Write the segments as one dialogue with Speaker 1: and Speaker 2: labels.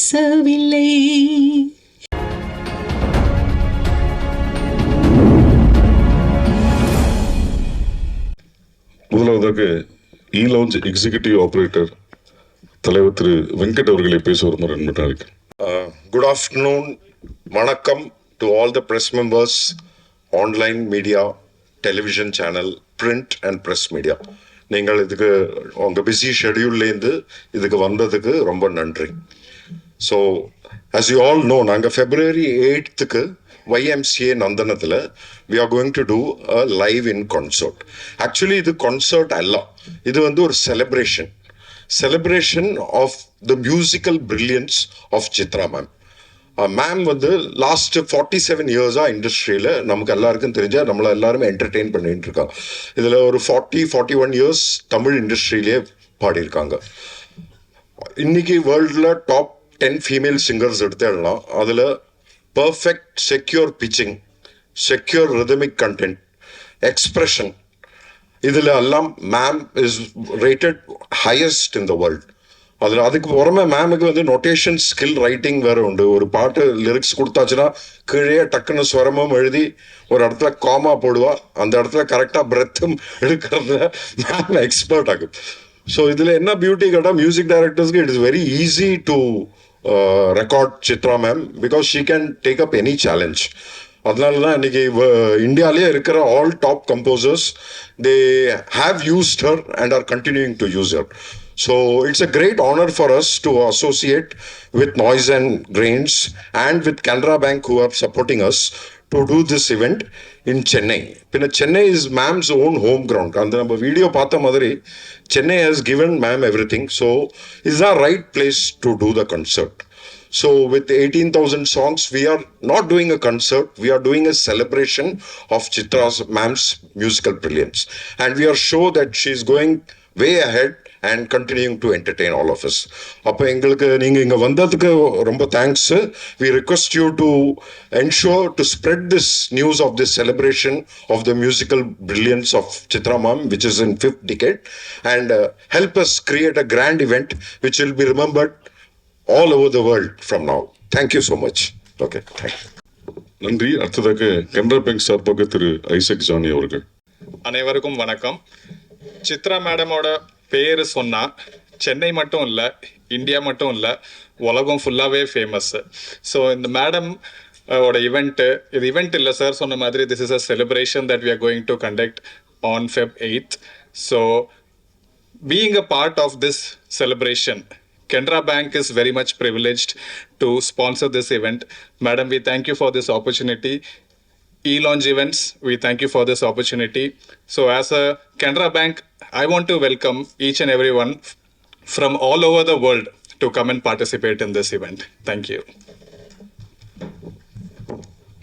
Speaker 1: பேசவில்லை.
Speaker 2: முதலாவதாக இ-லான்ச் executive operator தலைவர் திரு வெங்கட் அவர்களை பேச வருமாறு அன்புடன்
Speaker 3: Good afternoon, வணக்கம் to all the press members, online media, television channel, print and press media. நீங்கள் இதுக்கு உங்கள் பிஸி ஷெடியூல்லேருந்து இதுக்கு வந்ததுக்கு ரொம்ப நன்றி. So as you all know, நாங்கள் February 8th YMCA நந்தனத்தில் we are going to do a live in concert. Actually இது concert அல்ல, இது ஒரு celebration of the musical brilliance of Chitra ma'am. Ma'am last 47 இயர்ஸாக இண்டஸ்ட்ரியில் நமக்கு எல்லாருக்கும் தெரிஞ்ச நம்மளை எல்லாருமே என்டர்டெயின் பண்ணிட்டு இருக்காங்க. இதில் ஒரு 41 இயர்ஸ் தமிழ் இண்டஸ்ட்ரியிலே பாடியிருக்காங்க. இன்னைக்கு வேர்ல்டில் டாப் 10 ஃபீமேல் சிங்கர்ஸ் எடுத்துடலாம். அதில் perfect secure pitching, secure rhythmic content, expression, இதில் எல்லாம் ma'am is rated highest in the world. அதுக்கு புறமே மேமுக்கு நோட்டேஷன் ஸ்கில் ரைட்டிங் வேற உண்டு. ஒரு பாட்டு லிரிக்ஸ் கொடுத்தாச்சுன்னா கீழே டக்குன்னு ஸ்வரமும் எழுதி ஒரு இடத்துல காமா போடுவா, அந்த இடத்துல கரெக்டாக பிரெத்தும் எடுக்கிறதுல மேம் எக்ஸ்பர்ட் ஆகும். ஸோ இதில் என்ன பியூட்டி கேட்டால் மியூசிக் டைரக்டர்ஸ்க்கு it is very easy to record Chitra ma'am because she can take up any challenge. அதனால தான் இன்னைக்கு இந்தியாவிலே இருக்கிற all top composers they have used her and are continuing to use her. So it's a great honor for us to associate with Noise and Grains and with Canara Bank who are supporting us to do this event in Chennai. Chennai is ma'am's own home ground. And the video paatha madri Chennai has given ma'am everything. So is the right place to do the concert. So with 18,000 songs, we are not doing a concert, we are doing a celebration of Chitra's ma'am's musical brilliance. And we are sure that she is going way ahead and continuing to entertain all of us. அப்போ எங்களுக்கு நீங்கள் இங்கே வந்ததுக்கு ரொம்ப thanks. We request you to ensure to spread this news of this celebration of the musical brilliance of Chitra ma'am, which is in 5th decade, and help us create a grand event which will be remembered all over the world from now. Thank you so much. Okay, thank you.
Speaker 2: நன்றி. அடுத்ததாக Canara bank சார்பாக திரு Isaac Johnny அவர்கள்.
Speaker 4: அனைவருக்கும் வணக்கம். சித்ரா மேடமோட பேர் சொன்னால் சென்னை மட்டும் இல்லை, இந்தியா மட்டும் இல்லை, உலகம் ஃபுல்லாகவே ஃபேமஸ். ஸோ இந்த மேடம் ஓட இது இவெண்ட் இல்லை சார் சொன்ன மாதிரி, this is a celebration that we are going to conduct on Feb 8th. So being a part of this celebration, Canara Bank is very much privileged to sponsor this event. Madam, we thank you for this opportunity. E-Launch Events, we thank you for this opportunity. So as a Canara Bank, I want to welcome each and everyone from all over the world to come and participate in this event. Thank you.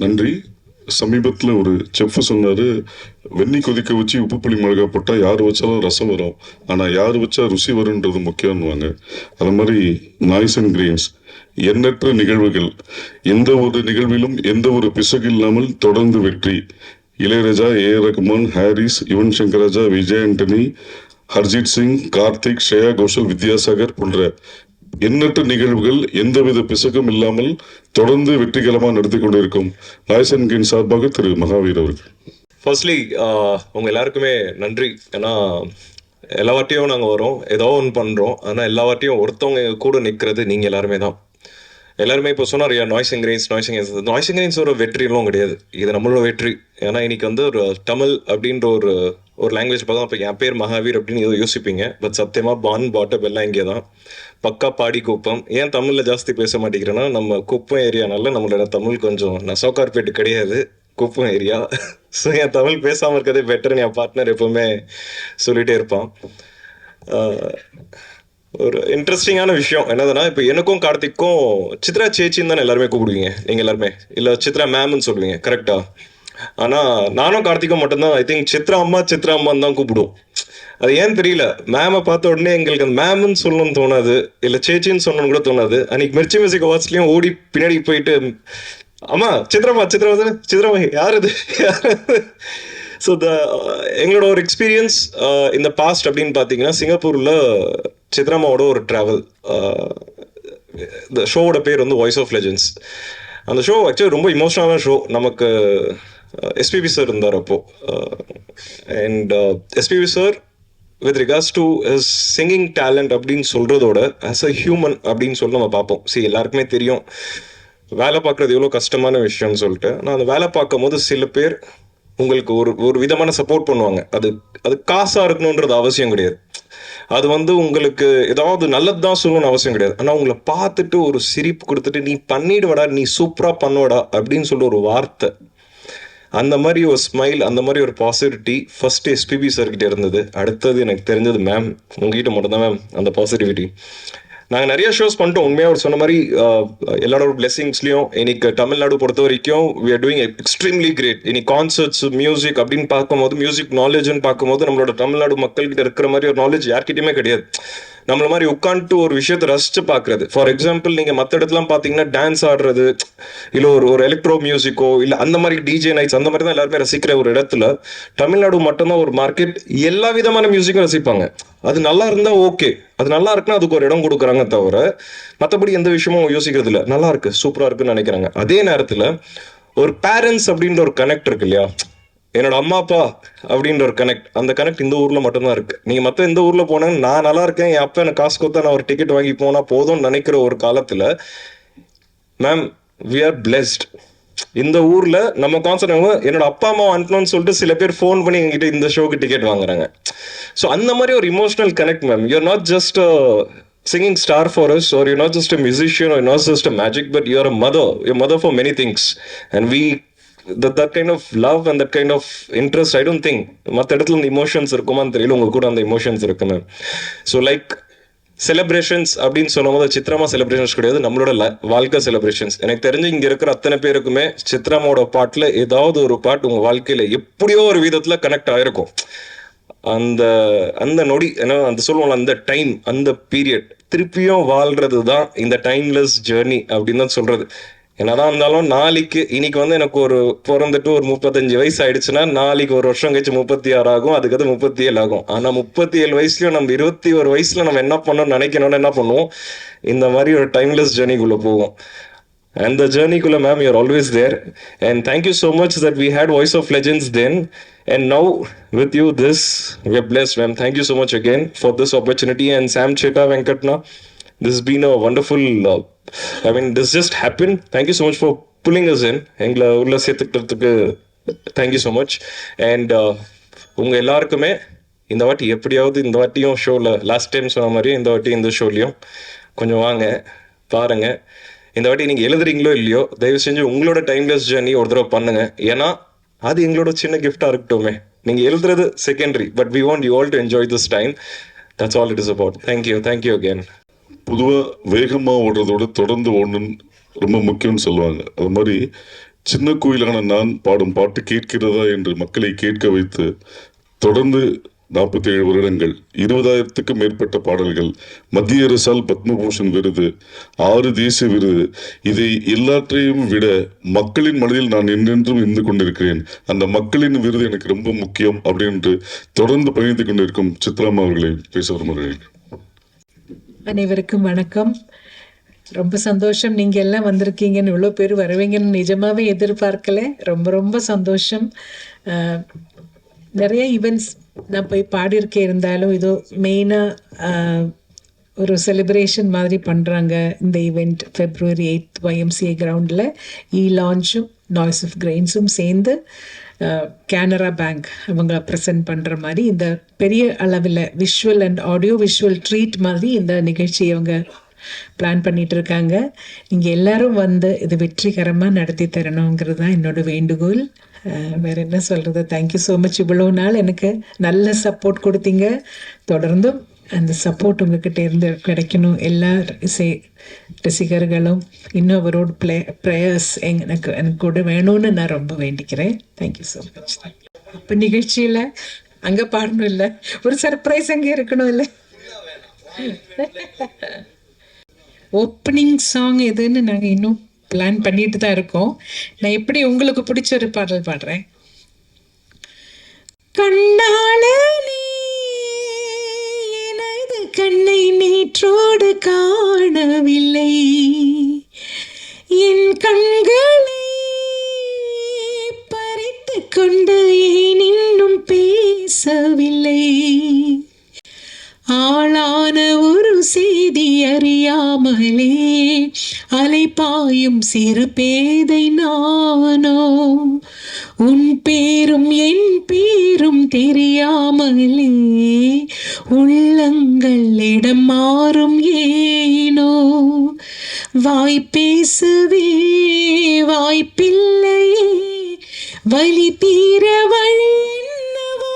Speaker 2: நன்றி. சமீபத்தில் ஒரு chef சொன்னார், வெந்நி கொதிக்க வச்சு உப்பு புளி மிளகா போட்டால் யார் வச்சாலும் ரசம் வரும், ஆனால் யார் வச்சா ருசி வரும்ன்றது முக்கியம்னுவாங்க. அது மாதிரி நாய்ஸ் அண்ட் கிரெயின்ஸ் எண்ணற்ற நிகழ்வுகள், எந்த ஒரு நிகழ்விலும் எந்த ஒரு பிசகு இல்லாமல் தொடர்ந்து வெற்றி. இளையராஜா, A.R. ரகுமான், ஹாரிஸ், யுவன் சங்கர் ராஜா, விஜய் ஆண்டனி, ஹர்ஜித் சிங், கார்த்திக், ஸ்ரேயா கோஷல், வித்யாசாகர் போன்ற எண்ணற்ற நிகழ்வுகள் எந்தவித பிசகும் இல்லாமல் தொடர்ந்து வெற்றிகரமாக நடத்தி கொண்டிருக்கும் நாய்ஸ் அண்ட் கிரெயின்ஸ் சார்பாக திரு மகாவீர் அவர்கள்.
Speaker 5: ஃபர்ஸ்ட்லி உங்கள் எல்லாருக்குமே நன்றி. ஏன்னா எல்லா வாட்டியும் நாங்கள் வரோம், ஏதோ ஒன்று பண்ணுறோம், ஆனால் எல்லா வாட்டியும் ஒருத்தவங்க கூட நிற்கிறது நீங்கள் எல்லாருமே தான். எல்லாருமே இப்போ சொன்னார் நாய்ஸ் அண்ட் கிரெயின்ஸ் ஒரு வெற்றியெல்லாம் கிடையாது, இது நம்மளோட வெற்றி. ஏன்னா இன்னைக்கு ஒரு தமிழ் அப்படின்ற ஒரு லாங்குவேஜ் பார்த்தா இப்போ என் பேர் மகாவீர் அப்படின்னு யோசிப்பீங்க. பட் சத்தியமாக பான் பாட்டப் எல்லாம் இங்கே தான். பக்கா பாடி குப்பம். ஏன் தமிழில் ஜாஸ்தி பேச மாட்டேங்கிறேன்னா, நம்ம குப்பம் ஏரியானால நம்மளோட தமிழ் கொஞ்சம் நசோக்கார்பேட்டு கிடையாது, குப்பம் ஏரியா. ஸோ என் தமிழ் பேசாமல் இருக்கிறதே பெட்டர்னு என் பார்ட்னர் எப்பவுமே சொல்லிகிட்டே இருப்பான். ஒரு இன்ட்ரெஸ்டிங்கான விஷயம் என்னதுன்னா, இப்போ எனக்கும் கார்த்திக்கும் சித்ரா சேச்சின்னு தானே எல்லாருமே கூப்பிடுவீங்க நீங்கள் எல்லாருமே, இல்லை சித்ரா மேம்னு சொல்லுவீங்க, கரெக்டா? ஆனால் நானும் கார்த்திக்கும் மட்டும்தான் ஐ திங்க் சித்ரா அம்மான்னு தான் கூப்பிடுவோம். அது ஏன்னு தெரியல, மேமை பார்த்த உடனே எங்களுக்கு அந்த மேம்னு சொல்லணும்னு தோணாது, இல்லை சேச்சின்னு சொல்லணும்னு கூட தோணாது. அன்னைக்கு மிர்ச்சி மியூசிக் அவார்ட்ஸ்லையும் ஓடி பின்னாடி போயிட்டு, அம்மா சித்ராமா யார் இது. ஸோ எங்களோட ஒரு எக்ஸ்பீரியன்ஸ் இந்த பாஸ்ட் அப்படின்னு பார்த்தீங்கன்னா, சிங்கப்பூரில் சித்ராமாவோட ஒரு ட்ராவல். இந்த ஷோவோட பேர் வந்து வாய்ஸ் ஆஃப் லெஜெண்ட்ஸ். அந்த ஷோ ஆக்சுவலி ரொம்ப இமோஷனலான ஷோ. நமக்கு எஸ்பிபி சார் இருந்தார் அப்போ. And SPB sir with regards to his singing talent அப்படின்னு சொல்கிறதோட ஆஸ் அ ஹியூமன் அப்படின்னு சொல்லி நம்ம பார்ப்போம். எல்லாருக்குமே தெரியும் வேலை பார்க்குறது எவ்வளோ கஷ்டமான விஷயம்னு சொல்லிட்டு. ஆனால் அந்த வேலை பார்க்கும் போது சில பேர் உங்களுக்கு ஒரு விதமான சப்போர்ட் பண்ணுவாங்க. அது காசாக இருக்கணுன்றது அவசியம் கிடையாது. அது வந்து உங்களுக்கு ஏதாவது நல்லது தான் சொல்லணும்னு அவசியம் கிடையாது. ஆனால் உங்களை பார்த்துட்டு ஒரு சிரிப்பு கொடுத்துட்டு நீ பண்ணிடுவடா, நீ சூப்பராக பண்ணுவடா அப்படின்னு சொல்லிட்டு ஒரு வார்த்தை, அந்த மாதிரி ஒரு ஸ்மைல், அந்த மாதிரி ஒரு பாசிட்டிவிட்டி ஃபர்ஸ்ட் எஸ்பிபி சார்கிட்ட இருந்தது. அடுத்தது எனக்கு தெரிஞ்சது மேம் உங்ககிட்ட மட்டும்தான் மேம் அந்த பாசிட்டிவிட்டி. நாங்கள் நிறைய ஷோஸ் பண்ணிட்டோம். உண்மையாக அவர் சொன்ன மாதிரி எல்லாரோட பிளெஸிங்ஸ்லையும் இன்னைக்கு தமிழ்நாடு பொறுத்த வரைக்கும் we are doing extremely great. இன்னைக்கு கான்சர்ட்ஸ், மியூசிக் அப்படின்னு பார்க்கும்போது, மியூசிக் நாலேஜ்னு பார்க்கும்போது நம்மளோட தமிழ்நாடு மக்கள்கிட்ட இருக்கிற மாதிரி ஒரு நாலேஜ் யார்கிட்டயுமே கிடையாது. நம்மள மாதிரி உட்காந்துட்டு ஒரு விஷயத்தை ரசிச்சு பார்க்கறது. ஃபார் எக்ஸாம்பிள் நீங்கள் மற்ற இடத்துலாம் பார்த்தீங்கன்னா டான்ஸ் ஆடுறது, இல்லை ஒரு எலக்ட்ரோ மியூசிக்கோ, இல்லை அந்த மாதிரி டிஜே நைட்ஸ், அந்த மாதிரி தான் எல்லாருமே ரசிக்கிற ஒரு இடத்துல தமிழ்நாடு மட்டும்தான் ஒரு மார்க்கெட். எல்லா விதமான மியூசிக்கும் ரசிப்பாங்க. அது நல்லா இருந்தா ஓகே, அது நல்லா இருக்குன்னா அதுக்கு ஒரு இடம் கொடுக்குறாங்க தவிர மற்றபடி எந்த விஷயமும் யோசிக்கிறது இல்லை. நல்லா இருக்கு, சூப்பரா இருக்குன்னு நினைக்கிறாங்க. அதே நேரத்தில் ஒரு பேரண்ட்ஸ் அப்படின்ற ஒரு கனெக்ட் இருக்கு இல்லையா, என்னோட அம்மா அப்பா அப்படின்ற ஒரு கனெக்ட், அந்த கனெக்ட் இந்த ஊர்ல மட்டும்தான் இருக்கு. நீங்க மற்ற எந்த ஊர்ல போனாங்க நான் நல்லா இருக்கேன், என் அப்பா எனக்கு காசு கொடுத்தா நான் ஒரு டிக்கெட் வாங்கி போனா போதும்னு நினைக்கிற ஒரு காலத்துல மேம் வி ஆர் பிளெஸ்ட். இந்த ஊர்ல நம்ம கான்சர்ட் என்னோட அப்பா அம்மா அனுப்பணும்னு சொல்லிட்டு சில பேர் ஃபோன் பண்ணி எங்ககிட்ட இந்த ஷோக்கு டிக்கெட் வாங்குறாங்க. ஸோ அந்த மாதிரி ஒரு emotional connect ma'am. You are not just singing star for us, or you're not just a musician, or you're not just a magic, but you're a mother. You're a mother for many things. And we that kind of love and that kind of interest, I don't think மற்ற இடத்துல இந்த emotions இருக்குமான்னு தெரியல, உங்க கூட அந்த emotions இருக்கு ma'am. So like celebrations அப்படின்னு சொல்லும் போது சித்ராமா செலிப்ரேஷன்ஸ் கிடையாது, நம்மளோட வாழ்க்கை செலிப்ரேஷன்ஸ். எனக்கு தெரிஞ்சு இங்க இருக்கிற அத்தனை பேருக்குமே சித்ராமாவோட பாட்டுல ஏதாவது ஒரு பாட்டு உங்க வாழ்க்கையில எப்படியோ ஒரு விதத்துல கனெக்ட் ஆயிருக்கும். அந்த நொடி, ஏன்னா அந்த சொல்லுவாங்க அந்த டைம், அந்த பீரியட் திருப்பியும் வாழ்றது தான் இந்த டைம்லெஸ் ஜேர்னி அப்படின்னு தான் சொல்றது. என்னதான் இருந்தாலும் நாளைக்கு இன்னைக்கு வந்து எனக்கு ஒரு பிறந்துட்டு ஒரு 35 வயசு ஆயிடுச்சுன்னா நாளைக்கு ஒரு வருஷம் கழிச்சு 36 ஆகும், அதுக்கடுத்து 37 ஆகும். ஆனா 37 வயசுலயும் நம்ம 21 வயசுல நம்ம என்ன பண்ணணும்னு நினைக்கணும்னு என்ன பண்ணுவோம், இந்த மாதிரி ஒரு டைம்லெஸ் ஜேர்னிக்குள்ள போவோம். And the journey kula ma'am, you're always there, and thank you so much that we had Voice of Legends then, and now with you this, we're blessed ma'am. Thank you so much again for this opportunity. And Sam Cheta Venkatna, this has been a wonderful I mean this just happened. Thank you so much for pulling us in. Engla ulla setukku thank you so much. And unga ellarkume இந்த வாட்டி எப்படியாவது இந்த வாட்டியும் ஷோவில் last time சொன்ன மாதிரி இந்த வாட்டி இந்த ஷோலையும் கொஞ்சம் வாங்க பாருங்க. இந்த வாட்டி நீங்கள் எழுதுறீங்களோ இல்லையோ தயவு செஞ்சு உங்களோட டைம்லெஸ் ஜேர்னி ஒரு தடவை பண்ணுங்க. ஏன்னா அது எங்களோட சின்ன கிஃப்டாக இருக்கட்டுமே. நீங்கள் எழுதுறது secondary, but we want you all to enjoy this time. That's all it is about. Thank you again.
Speaker 2: பொதுவாக வேகமாக ஓடுறதோட தொடர்ந்து ஓடணுன்னு ரொம்ப முக்கியம்னு சொல்லுவாங்க. அது மாதிரி சின்ன கோயிலான நான் பாடும் பாட்டு கேட்கிறதா என்று மக்களை கேட்க வைத்து தொடர்ந்து 47 வருடங்கள், 20,000க்கும் மேற்பட்ட பாடல்கள், மத்திய அரசால் பத்மபூஷன் விருது, 6 தேசிய விருது, இதை எல்லாற்றையும் விட மக்களின் மனதில் நான் என்றென்றும் இருந்து கொண்டிருக்கிறேன். அந்த மக்களின் விருது எனக்கு ரொம்ப முக்கியம் அப்படின்னு தொடர்ந்து பயணித்துக் கொண்டிருக்கும் சித்ராமா அவர்களை பேச விரும்புகிறேன்.
Speaker 1: அனைவருக்கும் வணக்கம். ரொம்ப சந்தோஷம் நீங்க எல்லாம் வந்திருக்கீங்கன்னு, இவ்வளோ பேர் வருவீங்கன்னு நிஜமாவே எதிர்பார்க்கல. ரொம்ப ரொம்ப சந்தோஷம். நிறைய ஈவெண்ட்ஸ் நான் போய் பாடியிருக்கேன், இருந்தாலும் இதோ மெயினாக ஒரு செலிப்ரேஷன் மாதிரி பண்ணுறாங்க இந்த ஈவெண்ட். February 8th YMCA கிரவுண்டில் லான்ச்சும் நாய்ஸ் ஆஃப் கிரெயின்ஸும் சேர்ந்து கேனரா பேங்க் அவங்க ப்ரெசென்ட் பண்ணுற மாதிரி இந்த பெரிய அளவில் visual and audio visual treat மாதிரி இந்த நிகழ்ச்சியை அவங்க பிளான் பண்ணிட்டு இருக்காங்க. நீங்கள் எல்லாரும் வந்து இது வெற்றிகரமாக நடத்தி தரணுங்கிறது தான் என்னோட வேண்டுகோள். வேற என்ன சொல்கிறது. Thank you so much. இவ்வளோ நாள் எனக்கு நல்ல சப்போர்ட் கொடுத்தீங்க. தொடர்ந்தும் அந்த சப்போர்ட் உங்ககிட்ட இருந்து கிடைக்கணும். எல்லா இசை ரசிகர்களும் இன்னும் அவரோட ப்ரேயர்ஸ் எனக்கு கூட வேணும்னு நான் ரொம்ப வேண்டிக்கிறேன். Thank you so much. இப்போ நிகழ்ச்சியில் அங்கே பாடணும் இல்லை, ஒரு சர்ப்ரைஸ் அங்கே இருக்கணும் இல்லை. ஓப்பனிங் சாங் எதுன்னு நாங்கள் இன்னும் பிளான் பண்ணிட்டு தான் இருக்கோம். நான் எப்படி உங்களுக்கு பிடிச்ச ஒரு பாடல் பாடுறேன். கண்ணாலே எனது கண்ணை நேற்றோடு காணவில்லை, அலைபாயும் சிறு பேதை நானோ, உன் பேரும் என் பேரும் தெரியாமலே உள்ளங்கள் இடம் மாறும் ஏனோ, வாய் பேசவே வாய்ப்பில்லையே வலி தீர வழி என்னவோ.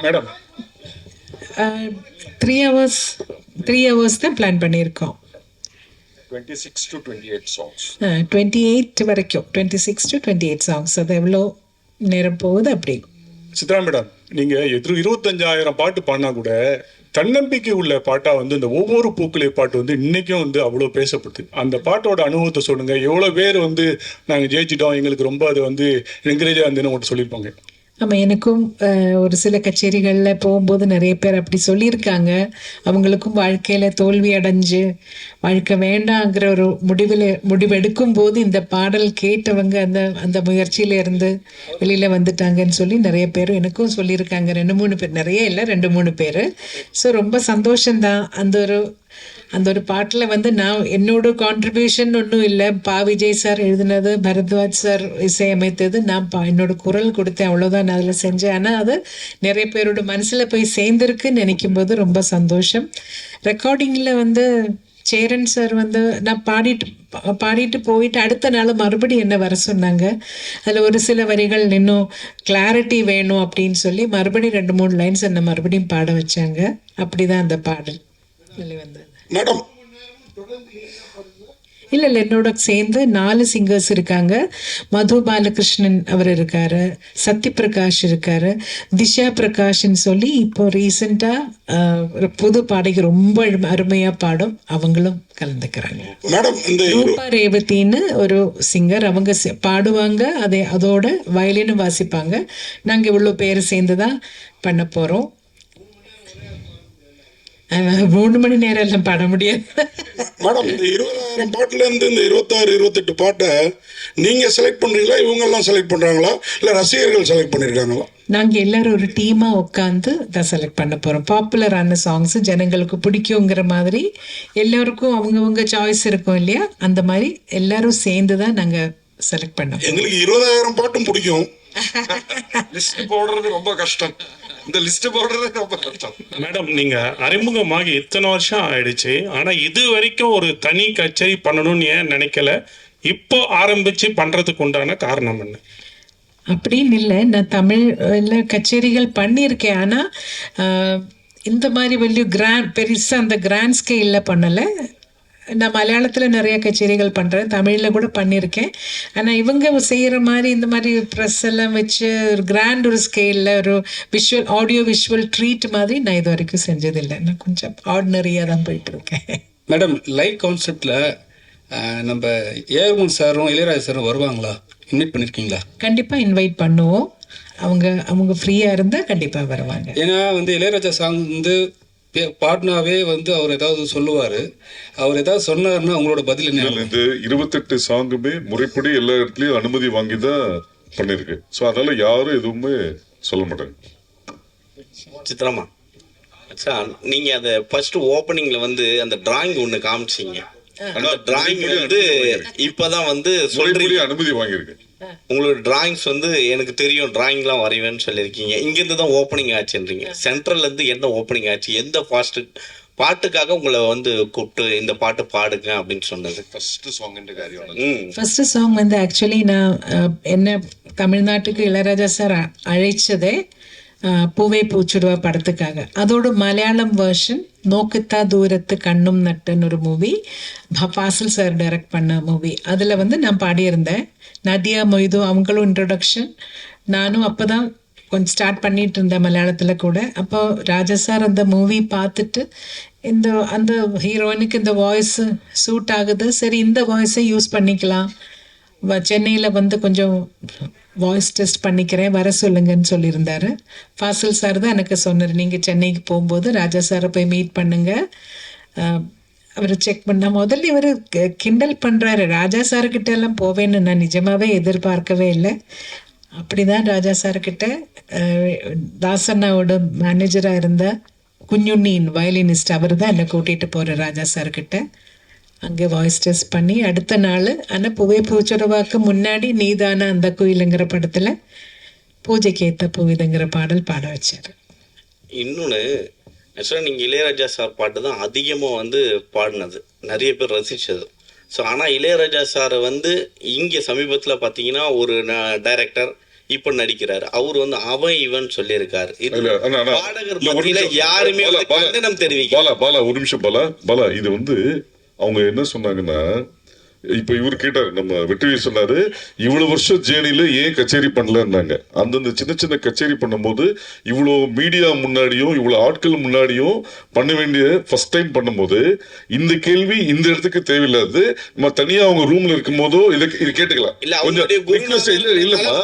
Speaker 4: மேடம்
Speaker 1: 3 hours தான் பிளான் பண்ணியிருக்கோம்.
Speaker 3: 26 to 28 songs.
Speaker 1: 28 வரைக்கும் 26 to 28 சாங்ஸ். அது எவ்வளோ நேரம் போகுது அப்படி.
Speaker 6: சித்ரா மேடம், நீங்க 25,000 பாட்டு பாடினா கூட தன்னம்பிக்கை உள்ள பாட்டா வந்து இந்த ஒவ்வொரு பூக்களே பாட்டு வந்து இன்னைக்கும் வந்து அவ்வளோ பேசப்படுது. அந்த பாட்டோட அனுபவத்தை சொல்லுங்க. எவ்வளோ பேர் வந்து நாங்கள் ஜெயிச்சிட்டோம், எங்களுக்கு ரொம்ப அது வந்து என்கரேஜாக இருந்துன்னு உங்கள்கிட்ட சொல்லியிருப்பாங்க.
Speaker 1: ஆமாம், எனக்கும் ஒரு சில கச்சேரிகளில் போகும்போது நிறைய பேர் அப்படி சொல்லியிருக்காங்க. அவங்களுக்கும் வாழ்க்கையில் தோல்வி அடைஞ்சு வாழ்க்கை வேண்டாங்கிற ஒரு முடிவெடுக்கும் போது இந்த பாடல் கேட்டவங்க அந்த முயற்சியில இருந்து வெளியில் வந்துட்டாங்கன்னு சொல்லி நிறைய பேர் எனக்கும் சொல்லியிருக்காங்க. 2-3 பேர், நிறைய இல்லை, 2-3 பேர். ஸோ ரொம்ப சந்தோஷம்தான். அந்த ஒரு பாட்டில் வந்து நான் என்னோட கான்ட்ரிபியூஷன் ஒன்றும் இல்லை. விஜய் சார் எழுதினது, பரத்வாஜ் சார் இசையமைத்தது, நான் என்னோட குரல் கொடுத்தேன், அவ்வளோதான் நான் அதில் செஞ்சேன். ஆனால் அது நிறைய பேரோட மனசில் போய் சேர்ந்துருக்குன்னு நினைக்கும் போது ரொம்ப சந்தோஷம். ரெக்கார்டிங்கில் வந்து சேரன் சார் வந்து நான் பாடிட்டு போயிட்டு அடுத்த நாள் மறுபடியும் என்ன வர சொன்னாங்க. அதில் ஒரு சில வரிகள் இன்னும் கிளாரிட்டி வேணும் அப்படின்னு சொல்லி மறுபடியும் 2-3 லைன்ஸ் என்னை மறுபடியும் பாட வச்சாங்க. அப்படி தான் அந்த பாடல் வெளிவந்தது.
Speaker 7: மேடம்,
Speaker 1: இல்லை என்னோட சேர்ந்து 4 சிங்கர்ஸ் இருக்காங்க. மது பாலகிருஷ்ணன் அவர் இருக்காரு, சத்யபிரகாஷ் இருக்காரு, திஷா பிரகாஷ்ன்னு சொல்லி இப்போ ரீசெண்டாக ஒரு புது பாடகி ரொம்ப அருமையாக பாடும், அவங்களும் கலந்துக்கிறாங்க.
Speaker 7: மேடம், இந்த
Speaker 1: ரூபா ரேவதின்னு ஒரு சிங்கர், அவங்க பாடுவாங்க, அதோட வயலினும் வாசிப்பாங்க. நாங்கள் இவ்வளோ பேர் சேர்ந்து தான் பண்ண போகிறோம். 3 மணி நேரம் எல்லாம் பாட முடியாது.
Speaker 7: மேடம், இந்த 20,000 பாட்டுல இருந்து இந்த 26-28 பாட்டை நீங்க செலக்ட் பண்றீங்களா, இவங்க எல்லாம் செலக்ட் பண்றாங்களா, இல்ல ரசிகர்கள் செலக்ட் பண்ணிருக்காங்களா?
Speaker 1: நாங்கள் எல்லாரும் ஒரு டீமாக உட்காந்து தான் செலக்ட் பண்ண போகிறோம். பாப்புலரான சாங்ஸ் ஜனங்களுக்கு பிடிக்குங்கிற மாதிரி எல்லாருக்கும் அவங்கவுங்க சாய்ஸ் இருக்கும் இல்லையா, அந்த மாதிரி எல்லாரும் சேர்ந்து தான் நாங்கள் செலக்ட் பண்ணோம்.
Speaker 7: எங்களுக்கு 20,000 பாட்டும் பிடிக்கும்.
Speaker 3: லிஸ்ட் போடுறது ரொம்ப கஷ்டம். இந்த லிஸ்ட் போடுறது ரொம்ப கஷ்டம்.
Speaker 8: மேடம், நீங்க அறிமுகமாகி இத்தனை வருஷம் ஆயிடுச்சு, ஆனா இது வரைக்கும் ஒரு தனி கச்சேரி பண்ணணும்னு ஏன் நினைக்கல? இப்போ ஆரம்பிச்சு பண்றதுக்கு உண்டான காரணம் என்ன?
Speaker 1: அப்படின்னு இல்லை, நான் தமிழில் கச்சேரிகள் பண்ணியிருக்கேன். ஆனால் இந்த மாதிரி வெளியே பெருசாக அந்த கிராண்ட் ஸ்கேலில் பண்ணலை. நான் மலையாளத்தில் நிறைய கச்சேரிகள் பண்ணுறேன், தமிழில் கூட பண்ணியிருக்கேன். ஆனால் இவங்க செய்கிற மாதிரி இந்த மாதிரி ப்ரெஸ் எல்லாம் வச்சு ஒரு கிராண்ட் ஒரு ஸ்கேலில் ஒரு ஆடியோ விஷுவல் ட்ரீட் மாதிரி நான் இது வரைக்கும் செஞ்சதில்லை. நான் கொஞ்சம் ஆர்டினரியாக தான் போயிட்டுருக்கேன்.
Speaker 9: மேடம், லைவ் கான்செப்டில் நம்ம ஏஆர் சாரும் இளையராஜா சாரும் வருவாங்களா? இன்வைட் பண்ணியிருக்கீங்களா?
Speaker 1: கண்டிப்பாக இன்வைட் பண்ணுவோம். அவங்க ஃப்ரீயாக இருந்தால் கண்டிப்பாக வருவாங்க.
Speaker 9: ஏன்னா வந்து இளையராஜா சாங் வந்து பாட்னாவே வந்து அவர் ஏதாவது சொல்லுவார். அவர் ஏதாவது சொன்னார்னா உங்களோட பதில் என்ன?
Speaker 2: இந்த 28 சாங்குமே முறைப்படி எல்லா இடத்துலையும் அனுமதி வாங்கி தான் பண்ணிருக்கு. ஸோ அதனால யாரும் எதுவுமே சொல்ல மாட்டாங்க.
Speaker 10: சித்ராமா, அச்சா, நீங்க அந்த ஃபர்ஸ்ட் ஓப்பனிங்ல வந்து அந்த டிராயிங் ஒன்று காமிச்சிங்க. அந்த டிராயிங் வந்து இப்பதான் வந்து சொல்றீங்க
Speaker 2: அனுமதி வாங்கியிருக்கு.
Speaker 10: உங்களோட டிராயிங்ஸ் வந்து எனக்கு தெரியும், டிராயிங்லாம் வரைவேன்னு சொல்லியிருக்கீங்க. இங்கேருந்து தான் ஓப்பனிங் ஆச்சுன்றீங்க. சென்ட்ரல்லேருந்து என்ன ஓப்பனிங் ஆச்சு? எந்த பாட்டுக்காக உங்களை வந்து கூப்பிட்டு இந்த பாட்டு பாடுங்க அப்படின்னு சொன்னது?
Speaker 3: ஃபர்ஸ்ட்
Speaker 1: சாங் வந்து ஆக்சுவலி நான் என்ன தமிழ்நாட்டுக்கு இளையராஜா சார் அழைச்சதே பூவே பூச்சுடுவா படத்துக்காக. அதோட மலையாளம் வேர்ஷன் நோக்குத்தா தூரத்து கண்ணும் நட்டுன்னு ஒரு மூவி, ஃபாசில் சார் டைரக்ட் பண்ண மூவி. அதில் வந்து நான் பாடியிருந்தேன். நதியா மொய்து அவங்களும் இன்ட்ரொடக்ஷன். நானும் அப்போ தான் கொஞ்சம் ஸ்டார்ட் பண்ணிட்டு இருந்தேன் மலையாளத்தில் கூட. அப்போ ராஜா சார் அந்த மூவி பார்த்துட்டு அந்த ஹீரோயினுக்கு இந்த வாய்ஸ் சூட் ஆகுது, சரி இந்த வாய்ஸை யூஸ் பண்ணிக்கலாம், சென்னையில் வந்து கொஞ்சம் வாய்ஸ் டெஸ்ட் பண்ணிக்கிறேன், வர சொல்லுங்கன்னு சொல்லியிருந்தாரு. ஃபாசில் சார் தான் எனக்கு சொன்னார், நீங்கள் சென்னைக்கு போகும்போது ராஜா சாரை போய் மீட் பண்ணுங்க, அவர் செக் பண்ண. முதல்ல இவர் கிண்டல் பண்ணுறாரு, ராஜா சார்கிட்ட எல்லாம் போவேன்னு நான் நிஜமாகவே எதிர்பார்க்கவே இல்லை. அப்படிதான் ராஜா சார்கிட்ட தாசண்ணாவோட மேனேஜராக இருந்த குஞ்சுண்ணியின் வயலினிஸ்ட் அவர் தான் என்னை கூட்டிகிட்டு போகிற ராஜா சார்கிட்ட. அங்கே வாய்ஸ் டெஸ்ட் பண்ணி அடுத்த நாள், ஆனால் பூவே பூச்சுறவாக்கு முன்னாடி நீதான அந்த குயிலுங்கிற படத்தில் பூஜைக்கு ஏற்ற பூவிதுங்கிற பாடல் பாட வச்சார்.
Speaker 10: இன்னொன்று ஆக்சுவலாக நீங்கள் இளையராஜா சார் பாட்டு தான் அதிகமாக வந்து பாடினது, நிறைய பேர் ரசித்தது. ஸோ ஆனால் இளையராஜா சாரை வந்து இங்கே சமீபத்தில் பார்த்தீங்கன்னா ஒரு டைரக்டர் இப்போ நடிக்கிறாரு, அவர் வந்து அவன் இவன் சொல்லியிருக்காரு. பாடகர் மத்தியில யாருமே கண்டனம் தெரிவிக்க.
Speaker 2: பாலா ஒரு நிமிஷம் பாலா இது வந்து அவங்க என்ன சொன்னாங்கன்னா, இப்ப இவர் கேட்டாரு, நம்ம வெற்றி சொன்னாரு, இவ்வளவு வருஷம் ஜேர்னில ஏன் கச்சேரி பண்ணலன்னாங்க. அந்தந்த சின்ன சின்ன கச்சேரி பண்ணும்போது இவ்வளோ மீடியா முன்னாடியும் இவ்வளவு ஆட்கள் முன்னாடியும் பண்ண வேண்டிய ஃபர்ஸ்ட் டைம் பண்ணும்போது இந்த கேள்வி இந்த இடத்துக்கு தேவையில்லாது. நம்ம தனியா அவங்க ரூம்ல இருக்கும் போதோ இது கேட்டுக்கலாம். இல்லம்மா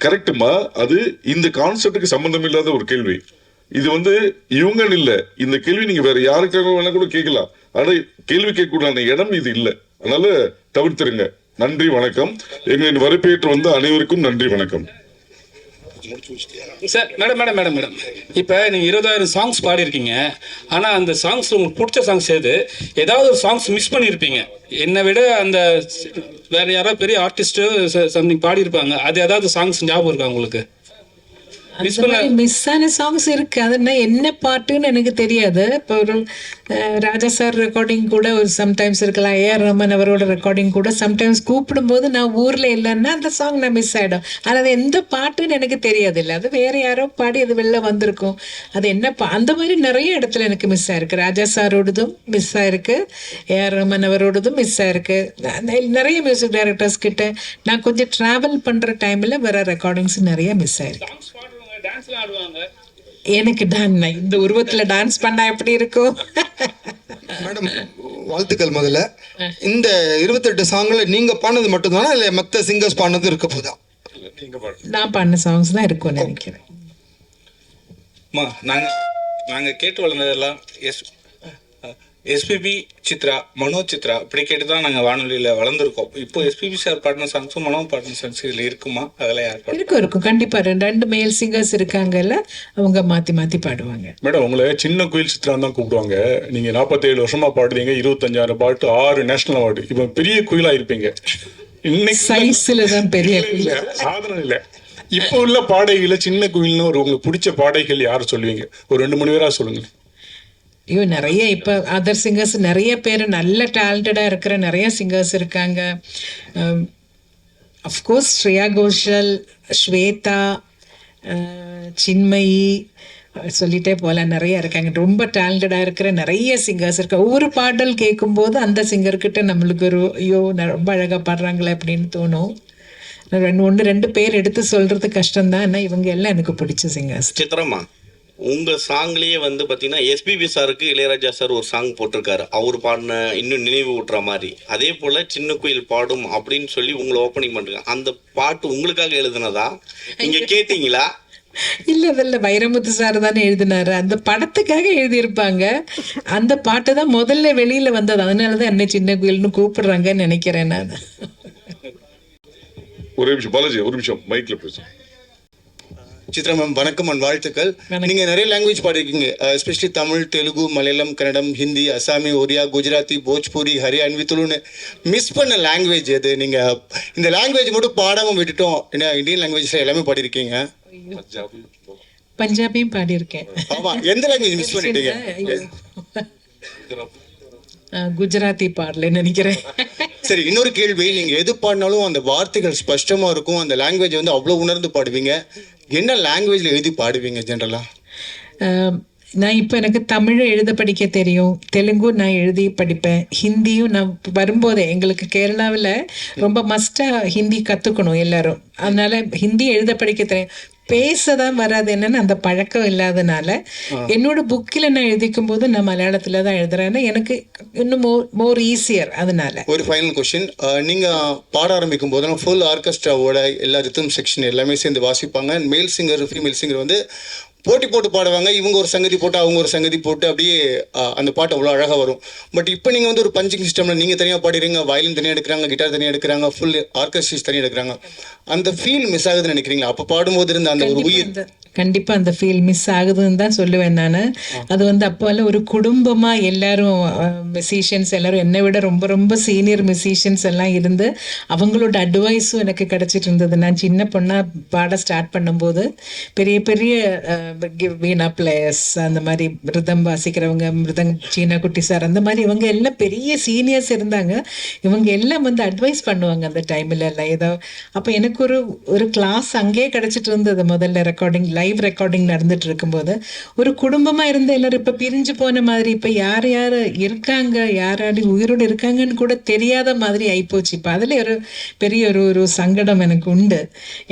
Speaker 2: கரெக்டுமா, அது இந்த கான்செப்டுக்கு சம்பந்தம் இல்லாத ஒரு கேள்வி. இது வந்து இவங்கன்னு இல்ல, இந்த கேள்வி நீங்க வேற யாருக்காக வேணா கூட கேட்கலாம். ஆனா கேள்வி கேட்கக்கூடாத இடம் இது இல்லை, அதனால தவிர்த்துருங்க. நன்றி வணக்கம். எங்க வரப்பேற்று வந்த அனைவருக்கும் நன்றி வணக்கம்.
Speaker 9: சார் மேடம் இப்போ நீங்கள் 20,000 சாங்ஸ் பாடியிருக்கீங்க. ஆனால் அந்த சாங்ஸ் உங்களுக்கு பிடிச்ச சாங்ஸ் ஏதாவது ஒரு சாங்ஸ் மிஸ் பண்ணியிருப்பீங்க. என்னை விட அந்த வேற யாராவது பெரிய ஆர்டிஸ்ட்டு சம்திங் பாடியிருப்பாங்க, அது ஏதாவது சாங்ஸ் ஞாபகம் இருக்கா உங்களுக்கு?
Speaker 1: மிஸ் ஆன சாங்ஸ் இருக்கு. அதுனா என்ன பாட்டுன்னு எனக்கு தெரியாது. இப்போ ஒரு ராஜா சார் ரெக்கார்டிங் கூட ஒரு சம்டைம்ஸ் இருக்கலாம், ஏஆர் ரஹ்மான் அவரோட ரெக்கார்டிங் கூட சம்டைம்ஸ் கூப்பிடும்போது நான் ஊரில் இல்லைன்னா அந்த சாங் நான் மிஸ் ஆகிடும். ஆனால் அது எந்த பாட்டுன்னு எனக்கு தெரியாது. இல்லை, அது வேற யாரோ பாடி அது வெளில வந்திருக்கும். அது என்ன அந்த மாதிரி நிறைய இடத்துல எனக்கு மிஸ் ஆயிருக்கு. ராஜா சாரோடதும் மிஸ் ஆயிருக்கு, ஏஆர் ரஹ்மான் அவரோடதும் மிஸ் ஆயிருக்கு. நிறைய மியூசிக் டைரக்டர்ஸ் கிட்ட நான் கொஞ்சம் ட்ராவல் பண்ணுற டைமில் வேற ரெக்கார்டிங்ஸ் நிறைய மிஸ் ஆயிருக்கு. எனக்கு இந்த உருவத்துல டான்ஸ் பண்ணா எப்படி இருக்கும்?
Speaker 11: மேடம் வாழ்த்துக்கள். முதல்ல இந்த 28 சாங்ல நீங்க பாடினது மட்டும்தானா இல்ல மற்ற சிங்கர்ஸ் பாடினது இருக்க போதா?
Speaker 1: நான் பாடின சாங்ஸ் தான் இருக்கும்னு நினைக்கிறேன்.
Speaker 9: நாங்க கேட்டு வளர்ந்ததெல்லாம் எஸ்பிபி சித்ரா, மனோஜ் சித்ரா இப்படி கேட்டு தான் நாங்கள் வானொலியில் வளர்ந்துருக்கோம். இப்போ எஸ்பிபி சார் பாடின சாங்ஸும் மனோ பாடின சாங்ஸ் இதில் இருக்குமா? அதெல்லாம் யார்
Speaker 1: இருக்கும் கண்டிப்பாக. ரெண்டு மேல் சிங்கர்ஸ் இருக்காங்கல்ல, அவங்க மாற்றி பாடுவாங்க.
Speaker 6: மேடம் உங்களை சின்ன குயில் சித்ரா தான் கூப்பிடுவாங்க. நீங்கள் 47 வருஷமா பாடுறீங்க, 25,000 பாட்டு, 6 நேஷனல் அவார்டு. இப்போ பெரிய குயிலாக இருப்பீங்க. இன்னைக்கு
Speaker 1: சைஸ்ல தான் பெரிய குயில்,
Speaker 6: சாதனம் இல்லை. இப்போ உள்ள பாடகைகளை சின்ன குயில்னு உங்களுக்கு பிடிச்ச பாடகைகள் யார் சொல்லுவீங்க? ஒரு 2-3 பேராக சொல்லுங்க.
Speaker 1: ஐயோ, நிறைய இப்போ அதர் சிங்கர்ஸ் நிறைய பேர் நல்ல டேலண்டடாக இருக்கிற நிறைய சிங்கர்ஸ் இருக்காங்க. அஃப்கோர்ஸ் ஸ்ரேயா கோஷல், ஸ்வேதா, சின்மயி, சொல்லிட்டே போல நிறைய இருக்காங்க. ரொம்ப டேலண்டடாக இருக்கிற நிறைய சிங்கர்ஸ் இருக்காங்க. ஒவ்வொரு பாடல் கேட்கும்போது அந்த சிங்கர்கிட்ட நம்மளுக்கு ஒரு ஐயோ ரொம்ப அழகாக பாடுறாங்களே அப்படின்னு தோணும். 1-2 பேர் எடுத்து சொல்றது கஷ்டம்தான். ஆனால் இவங்க எல்லாம் எனக்கு பிடிச்ச சிங்கர்ஸ்.
Speaker 10: சித்ரமா, உங்கள் சாங்லேயே வந்து பார்த்தீங்கன்னா எஸ்பிபி சாருக்கு இளையராஜா சார் ஒரு சாங் போட்டிருக்காரு, அவர் பாடின இன்னும் நினைவு ஊட்டுற மாதிரி. அதே போல் சின்ன குயில் பாடும் அப்படின்னு சொல்லி உங்களை ஓப்பனிங் பண்ணுறாங்க. அந்த பாட்டு உங்களுக்காக எழுதுனதா? நீங்கள் கேட்டீங்களா?
Speaker 1: இல்லை, வைரமுத்து சார் தானே எழுதினாரு. அந்த படத்துக்காக எழுதியிருப்பாங்க. அந்த பாட்டு தான் முதல்ல வெளியில் வந்தது. அதனால தான் என்னை சின்ன குயில்னு கூப்பிடுறாங்கன்னு நினைக்கிறேன் நான்.
Speaker 2: ஒரே நிமிஷம் பாலாஜி, ஒரு நிமிஷம் மைக்ல பேச.
Speaker 11: சித்ரா மேம் வணக்கம் அண்ட் வாழ்த்துக்கள். நீங்கள் நிறைய லாங்குவேஜ் பாடிருக்கீங்க, எஸ்பெஷலி தமிழ், தெலுங்கு, மலையாளம், கன்னடம், ஹிந்தி, அசாமி, ஒரியா, குஜராத்தி, போஜ்பூரி, ஹரியான்வி, துளுன்னு மிஸ் பண்ண லாங்குவேஜ் எது? நீங்கள் இந்த லாங்குவேஜ் மட்டும் பாடாமல் விட்டுட்டோம், ஏன்னா இந்தியன் லாங்குவேஜ்ல எல்லாமே பாடிருக்கீங்க.
Speaker 1: பஞ்சாபியும் பாடியிருக்கேன்.
Speaker 11: ஆமாம், எந்த லாங்குவேஜ் மிஸ் பண்ணிட்டீங்க?
Speaker 1: குஜராத்தி பாடலன்னு நினைக்கிறேன்.
Speaker 11: சரி, இன்னொரு கேள்வி. நீங்கள் எது பாடினாலும் அந்த வார்த்தைகள் ஸ்பஷ்டமாக இருக்கும், அந்த லாங்குவேஜ் வந்து அவ்வளோ உணர்ந்து பாடுவீங்க. என்ன லாங்குவேஜில் எழுதி பாடுவீங்க ஜென்ரலாக?
Speaker 1: நான் இப்போ எனக்கு தமிழும் எழுத படிக்க தெரியும், தெலுங்கும் நான் எழுதி படிப்பேன், ஹிந்தியும் நான் வரும்போதே எங்களுக்கு கேரளாவில் ரொம்ப மஸ்ட்டாக ஹிந்தி கற்றுக்கணும் எல்லாரும். அதனால ஹிந்தி எழுத படிக்க தெரியும், பேச தான் வராது. என்னன்னு அந்த பழக்கம் இல்லாதனால என்னோட புக்கில் நான் எழுதிக்கும் போது நான் மலையாளத்தில் தான் எழுதுறேன். எனக்கு இன்னும் மோர் ஈஸியர். அதனால
Speaker 11: ஒரு ஃபைனல் கொஸ்டின். நீங்கள் பாட ஆரம்பிக்கும் போது ஃபுல் ஆர்கெஸ்ட்ராவோட எல்லா ரித்தம் செக்ஷன் எல்லாமே சேர்ந்து வாசிப்பாங்க. மேல் சிங்கர், ஃபீமேல் சிங்கர் வந்து போட்டி போட்டு பாடுவாங்க. இவங்க ஒரு சங்கதி போட்டு அவங்க ஒரு சங்கதி போட்டு அப்படியே அந்த பாட்டு அவ்வளோ அழகாக வரும். பட் இப்போ நீங்கள் வந்து ஒரு பஞ்சிங் சிஸ்டமில் நீங்கள் தனியாக பாடுறீங்க, வயலின் தனியாக எடுக்கிறாங்க, கிட்டார் தனியாக எடுக்கிறாங்க, ஃபுல் ஆர்கெஸ்ட்ரேஸ் தனியாக எடுக்கிறாங்க. அந்த ஃபீல் மிஸ் ஆகுதுன்னு நினைக்கிறீங்களா? அப்போ பாடும்போது இருந்த அந்த ஒரு உயிர்
Speaker 1: கண்டிப்பாக அந்த ஃபீல் மிஸ் ஆகுதுன்னு தான் சொல்லுவேன் நான். அது வந்து அப்போல்லாம் ஒரு குடும்பமாக எல்லாரும் மியூசிஷியன்ஸ் எல்லாரும் என்னை விட ரொம்ப ரொம்ப சீனியர் மியூசிஷியன்ஸ் எல்லாம் இருந்து அவங்களோட அட்வைஸும் எனக்கு கிடச்சிட்டு இருந்தது. நான் சின்ன பொண்ணாக பாட ஸ்டார்ட் பண்ணும்போது பெரிய பெரிய வீணா பிளேயர்ஸ், அந்த மாதிரி மிருதம் வாசிக்கிறவங்க, சீனா குட்டி சார், அந்த மாதிரி இவங்க எல்லாம் பெரிய சீனியர்ஸ் இருந்தாங்க. இவங்க எல்லாம் வந்து அட்வைஸ் பண்ணுவாங்க அந்த டைமில் எல்லாம் ஏதோ. அப்போ எனக்கு ஒரு கிளாஸ் அங்கேயே கிடச்சிட்டு இருந்தது. முதல்ல லைவ் ரெக்கார்டிங் நடந்துட்டு இருக்கும்போது ஒரு குடும்பமா இருந்த எல்லாரும் இப்ப பிரிஞ்சு போன மாதிரி, இப்ப யார் யார் இருக்காங்க, யாராடி உயிரோடு இருக்காங்கன்னு கூட தெரியாத மாதிரி ஆயிப்போச்சு. இப்ப அதுல ஒரு பெரிய ஒரு சங்கடம் எனக்கு உண்டு.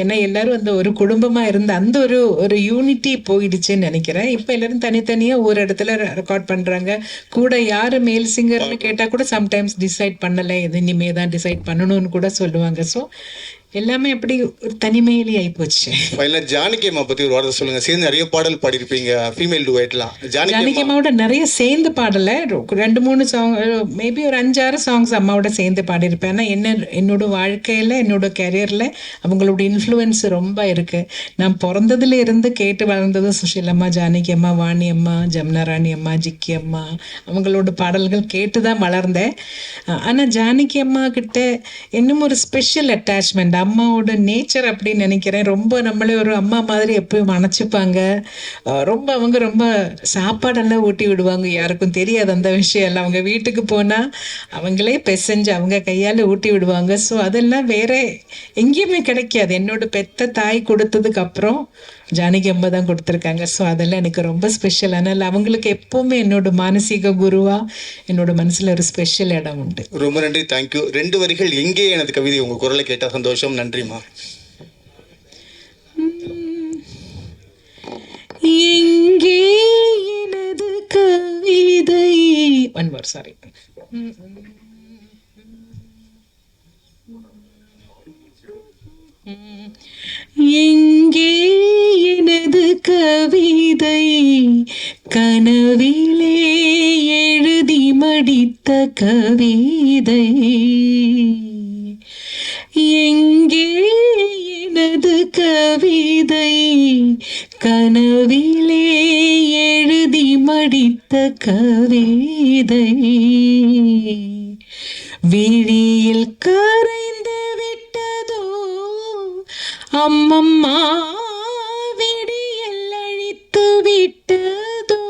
Speaker 1: ஏன்னா எல்லாரும் அந்த ஒரு குடும்பமா இருந்த அந்த ஒரு யூனிட்டி போயிடுச்சுன்னு நினைக்கிறேன். இப்ப எல்லாரும் தனித்தனியா ஒரு இடத்துல ரெக்கார்ட் பண்றாங்க. கூட யாரு மேல் சிங்கர்னு கேட்டா கூட சம்டைம்ஸ் டிசைட் பண்ணல, இது இனிமே தான் டிசைட் பண்ணணும்னு கூட சொல்லுவாங்க. ஸோ எல்லாமே அப்படி ஒரு தனிமையிலே ஆயிப்போச்சு.
Speaker 11: ஜானகி அம்மா பத்தி ஒரு வார்த்தை சொல்லுங்க. சேர்ந்து நிறைய பாடல் பாடிருப்பீங்க, ஃபீமேல் டுவைட்லாம்.
Speaker 1: ஜானகி அம்மாவோட நிறைய சேர்ந்து பாடல, 2-3 சாங், மேபி ஒரு 5-6 சாங்ஸ் அம்மாவோட சேர்ந்து பாடியிருப்பேன். ஆனால் என்னோட வாழ்க்கையில் என்னோட கெரியரில் அவங்களோட இன்ஃப்ளூயன்ஸ் ரொம்ப இருக்கு. நான் பிறந்ததுல இருந்து கேட்டு வளர்ந்தது சுஷீலம்மா, ஜானகி அம்மா, வாணி அம்மா, ஜமுனா ராணி அம்மா, ஜிக்கி அம்மா, அவங்களோட பாடல்கள் கேட்டு தான் வளர்ந்தேன். ஆனால் ஜானகி அம்மா கிட்ட இன்னும் ஒரு ஸ்பெஷல் அட்டாச்மெண்ட், அம்மாவோட நேச்சர் அப்படின்னு நினைக்கிறேன். ரொம்ப நம்மளே ஒரு அம்மா மாதிரி எப்பயும் அணைச்சிப்பாங்க. அவங்க ரொம்ப சாப்பாடெல்லாம் ஊட்டி விடுவாங்க, யாருக்கும் தெரியாது அந்த விஷயம் எல்லாம். அவங்க வீட்டுக்கு போனால் அவங்களே பெசஞ்சு அவங்க கையால் ஊட்டி விடுவாங்க. ஸோ அதெல்லாம் வேற எங்கேயுமே கிடைக்காது. என்னோட பெத்த தாய் கொடுத்ததுக்கு அப்புறம் ஜானகி அம்மா தான் கொடுத்துருக்காங்க. ஸோ அதெல்லாம் எனக்கு ரொம்ப ஸ்பெஷல். அதனால் அவங்களுக்கு எப்போவுமே என்னோட மானசீக குருவா என்னோட மனசில் ஒரு ஸ்பெஷல் இடம் உண்டு.
Speaker 11: ரொம்ப நன்றி, தேங்க்யூ. 2 வரிகள் எங்கே எனது கவிதை உங்கள் குரலை கேட்டால் சந்தோஷம். நன்றிம்மா.
Speaker 1: எங்கே எனது கவிதை, ஒன் மோர், சாரி. எங்கே எனது கவிதை, கனவிலே எழுதி மடித்த கவிதை. எங்கே எனது கவிதை, கனவிலே எழுதி மடித்த கவிதை. விழியில் கரைந்து விட்டதோ அம்மம்மா, விடியல் அழித்து விட்டதோ,